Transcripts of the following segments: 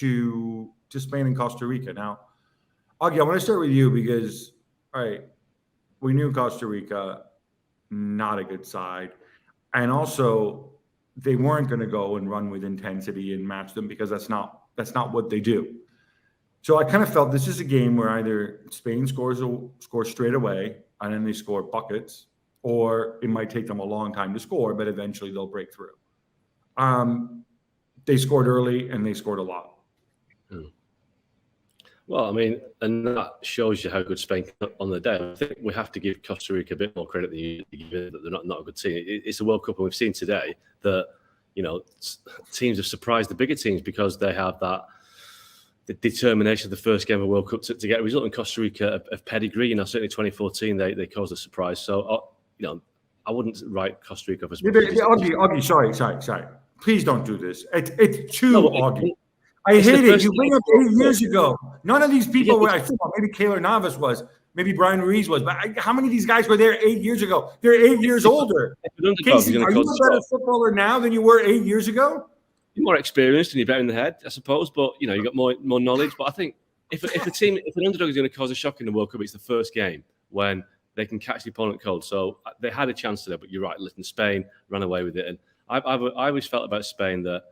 to Spain and Costa Rica. Now, Augie, I want to start with you because, all right, we knew Costa Rica, not a good side. And also, they weren't going to go and run with intensity and match them because that's not what they do. So I kind of felt this is a game where either Spain scores straight away and then they score buckets, or it might take them a long time to score, but eventually they'll break through. They scored early and they scored a lot. Well, I mean, and that shows you how good Spain on the day. I think we have to give Costa Rica a bit more credit than you give it, that they're not a good team. It's a World Cup, and we've seen today that, you know, teams have surprised the bigger teams because they have the determination of the first game of the World Cup to get a result. In Costa Rica of pedigree, you know, certainly 2014 they caused a surprise. So, you know, I wouldn't write Costa Rica as Augie, sorry. Please don't do this. It's too Augie. I hate it. You bring up 8 years ago. None of these people were. I thought maybe Keylor Navas was. Maybe Brian Ruiz was. But how many of these guys were there 8 years ago? They're 8 years older. Kasey, are you a better footballer now than you were 8 years ago? You're more experienced and you're better in the head, I suppose. But you know, you got more knowledge. But I think if an underdog is going to cause a shock in the World Cup, it's the first game when they can catch the opponent cold. So they had a chance today. But you're right. Listen, Spain ran away with it, and I always felt about Spain that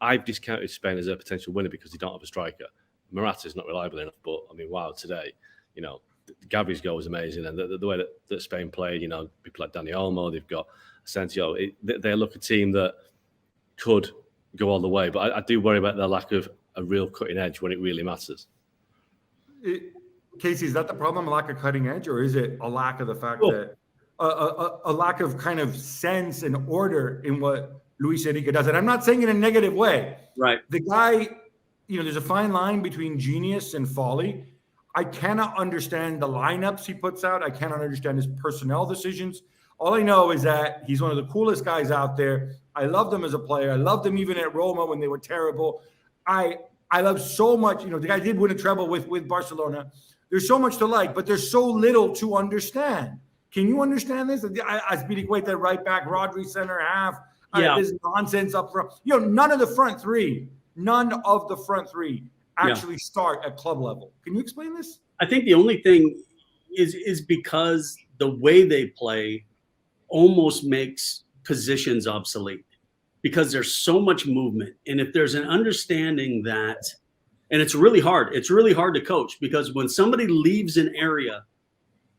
I've discounted Spain as a potential winner because they don't have a striker. Morata's not reliable enough, but I mean, wow, today, you know, Gabri's goal was amazing, and the way that Spain played, you know, people like Dani Olmo, they've got Asensio. They look a team that could go all the way, but I do worry about their lack of a real cutting edge when it really matters. Kasey, is that the problem? A lack of cutting edge, or is it a lack of the fact that a lack of kind of sense and order in what Luis Enrique does? And I'm not saying in a negative way. Right. The guy, you know, there's a fine line between genius and folly. I cannot understand the lineups he puts out. I cannot understand his personnel decisions. All I know is that he's one of the coolest guys out there. I loved him as a player. I loved him even at Roma when they were terrible. I love so much. You know, the guy did win a treble with Barcelona. There's so much to like, but there's so little to understand. Can you understand this? Azpilicueta right back, Rodri center half. This nonsense up front. You know, none of the front three actually start at club level. Can you explain this? I think the only thing is because the way they play almost makes positions obsolete because there's so much movement. And if there's an understanding that, and it's really hard to coach because when somebody leaves an area,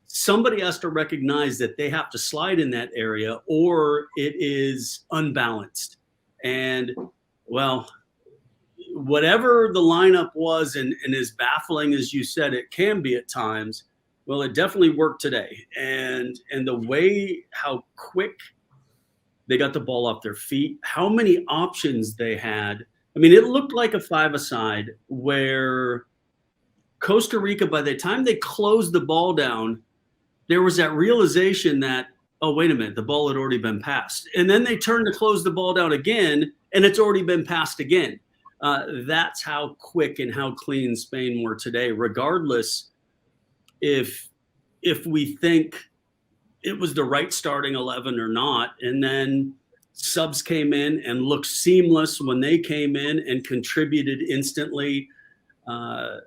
somebody has to recognize that they have to slide in that area or it is unbalanced. And, well, whatever the lineup was and as baffling as you said it can be at times, well, it definitely worked today. And the way how quick they got the ball off their feet, how many options they had. I mean, it looked like a five-a-side where Costa Rica, by the time they closed the ball down, there was that realization that, oh, wait a minute, the ball had already been passed. And then they turned to close the ball down again, and it's already been passed again. That's how quick and how clean Spain were today, regardless if we think it was the right starting 11 or not. And then subs came in and looked seamless when they came in and contributed instantly. I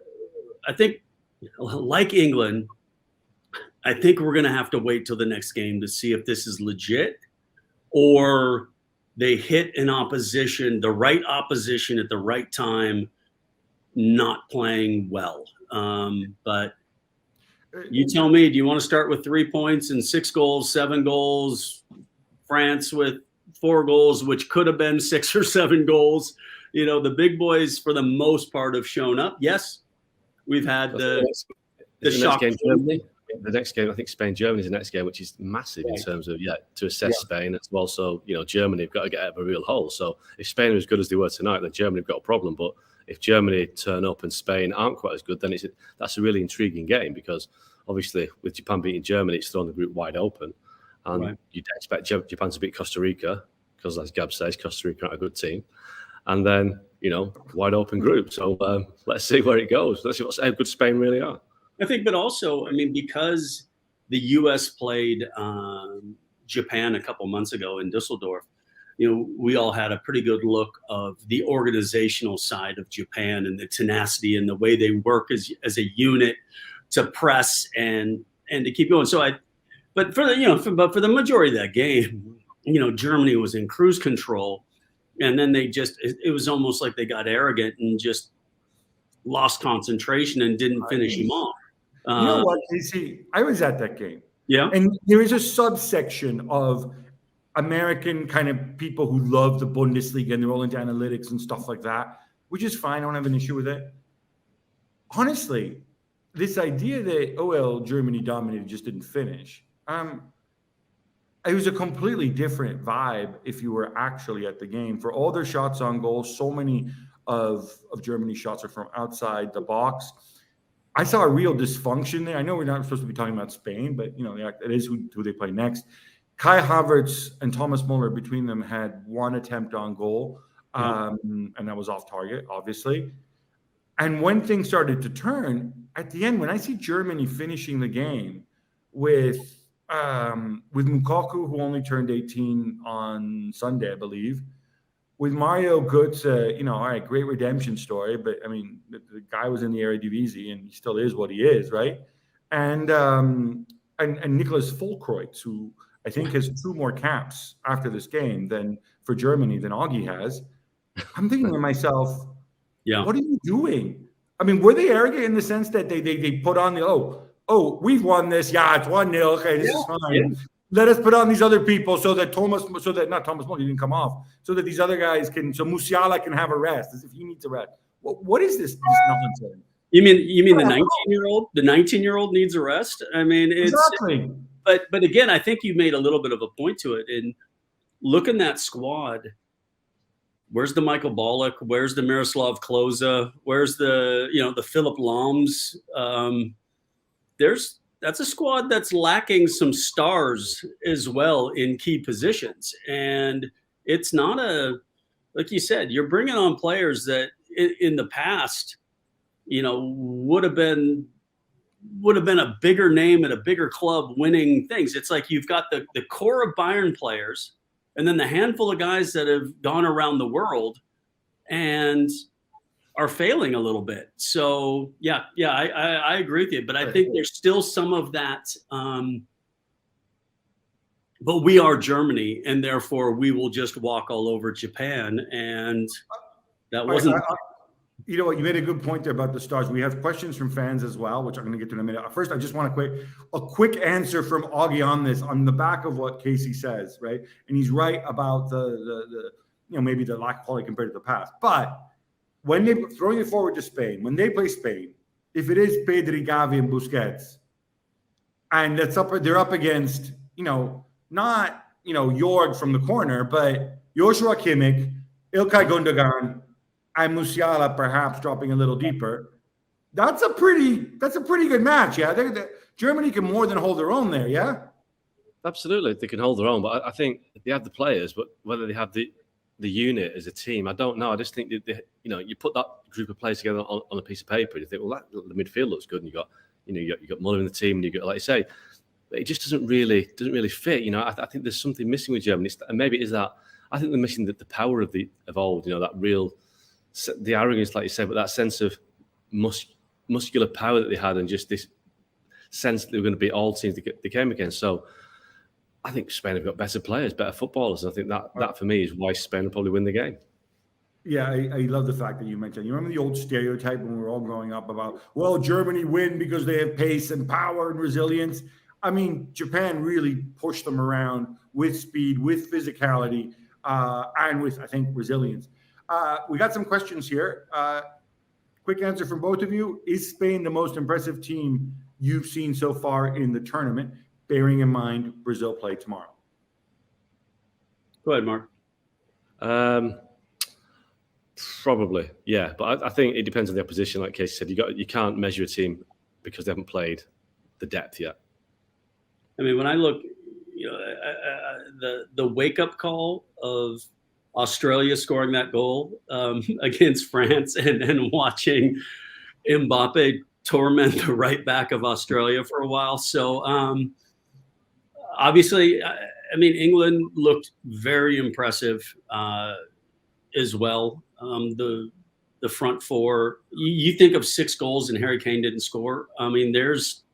think, like England, I think we're going to have to wait till the next game to see if this is legit or they hit an opposition, the right opposition at the right time, not playing well. But you tell me, do you want to start with 3 points and 6 goals, 7 goals, France with 4 goals, which could have been 6 or 7 goals? You know, the big boys for the most part have shown up. Yes, we've had the shock. The next game, I think Spain-Germany is the next game, which is massive in terms of, to assess Spain. It's also, you know, Germany have got to get out of a real hole. So if Spain are as good as they were tonight, then Germany have got a problem. But if Germany turn up and Spain aren't quite as good, then that's a really intriguing game because obviously with Japan beating Germany, it's thrown the group wide open. And you'd expect Japan to beat Costa Rica because, as Gab says, Costa Rica aren't a good team. And then, you know, wide open group. So let's see where it goes. Let's see how good Spain really are. I think, but also, I mean, because the U.S. played Japan a couple months ago in Dusseldorf, we all had a pretty good look of the organizational side of Japan and the tenacity and the way they work as a unit to press and to keep going. But for the majority of that game, Germany was in cruise control, and then it was almost like they got arrogant and just lost concentration and didn't finish him off. You know what, Kasey? I was at that game. Yeah. And there is a subsection of American kind of people who love the Bundesliga and they're all into analytics and stuff like that, which is fine. I don't have an issue with it. Honestly, this idea that, Germany dominated, just didn't finish. It was a completely different vibe if you were actually at the game. For all their shots on goal, so many of Germany's shots are from outside the box. I saw a real dysfunction there. I know we're not supposed to be talking about Spain, but it is who they play next. Kai Havertz and Thomas Muller, between them, had one attempt on goal, and that was off target, obviously. And when things started to turn, at the end, when I see Germany finishing the game with Lukaku, who only turned 18 on Sunday, I believe, with Mario Götze, all right, great redemption story, but I mean, the guy was in the Eredivisie and he still is what he is, right? And Nicholas Fulkreutz, who I think has 2 more caps after this game for Germany than Augie has. I'm thinking to myself, what are you doing? I mean, were they arrogant in the sense that they put on we've won this. Yeah, it's 1-0. Okay, this is fine. Yeah. Let us put on these other people so that not Thomas Muller didn't come off, so that these other guys so Musiala can have a rest as if he needs a rest. What is this nonsense? You mean the 19-year-old? The 19-year-old needs a rest? I mean, it's exactly. But again, I think you made a little bit of a point to it. And looking at that squad, where's the Michael Ballack? Where's the Miroslav Klose? Where's the Philip Lahms? That's a squad that's lacking some stars as well in key positions. And it's not like you said, you're bringing on players that in the past, would have been a bigger name at a bigger club winning things. It's like you've got the core of Bayern players and then the handful of guys that have gone around the world and are failing a little bit. So I agree with you, but I think there's still some of that. But we are Germany, and therefore we will just walk all over Japan. And that wasn't. You know what? You made a good point there about the stars. We have questions from fans as well, which I'm going to get to in a minute. First, I just want a quick answer from Augie on this, on the back of what Kasey says, right? And he's right about the maybe the lack of quality compared to the past, but when they throwing it forward to Spain, when they play Spain, if it is Pedri, Gavi, and Busquets, and they're up against, not Jorg from the corner, but Joshua Kimmich, Ilkay Gundogan, and Musiala perhaps dropping a little deeper. That's a pretty good match, yeah. Germany can more than hold their own there, yeah. Absolutely, they can hold their own, but I think they have the players, but whether they have the unit as a team, I don't know. I just think that you put that group of players together on a piece of paper, and you think, well, the midfield looks good, and you got Muller in the team, and you got, like you say, but it just doesn't really fit. I think there's something missing with Germany, and maybe it is that I think they're missing the power of old. That real, the arrogance, like you said, but that sense of muscular power that they had, and just this sense that they were going to beat all teams they came against. So I think Spain have got better players, better footballers. And I think that for me is why Spain will probably win the game. Yeah, I love the fact that you mentioned. You remember the old stereotype when we were all growing up about, well, Germany win because they have pace and power and resilience. I mean, Japan really pushed them around with speed, with physicality, and with, I think, resilience. We got some questions here. Quick answer from both of you. Is Spain the most impressive team you've seen so far in the tournament, bearing in mind Brazil play tomorrow? Go ahead, Mark. Probably, yeah. But I think it depends on the opposition. Like Kasey said, you can't measure a team because they haven't played the depth yet. I mean, when I look, the wake-up call of Australia scoring that goal against France, and then watching Mbappe torment the right back of Australia for a while. So obviously, I mean, England looked very impressive as well. The front four. You think of 6 goals and Harry Kane didn't score. I mean, there's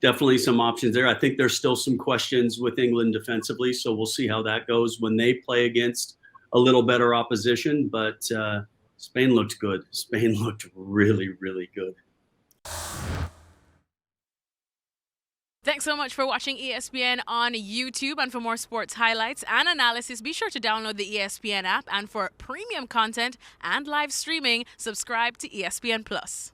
definitely some options there. I think there's still some questions with England defensively, so we'll see how that goes when they play against a little better opposition. But Spain looked good. Spain looked really, really good. Thanks so much for watching ESPN on YouTube. And for more sports highlights and analysis, be sure to download the ESPN app. And for premium content and live streaming, subscribe to ESPN Plus.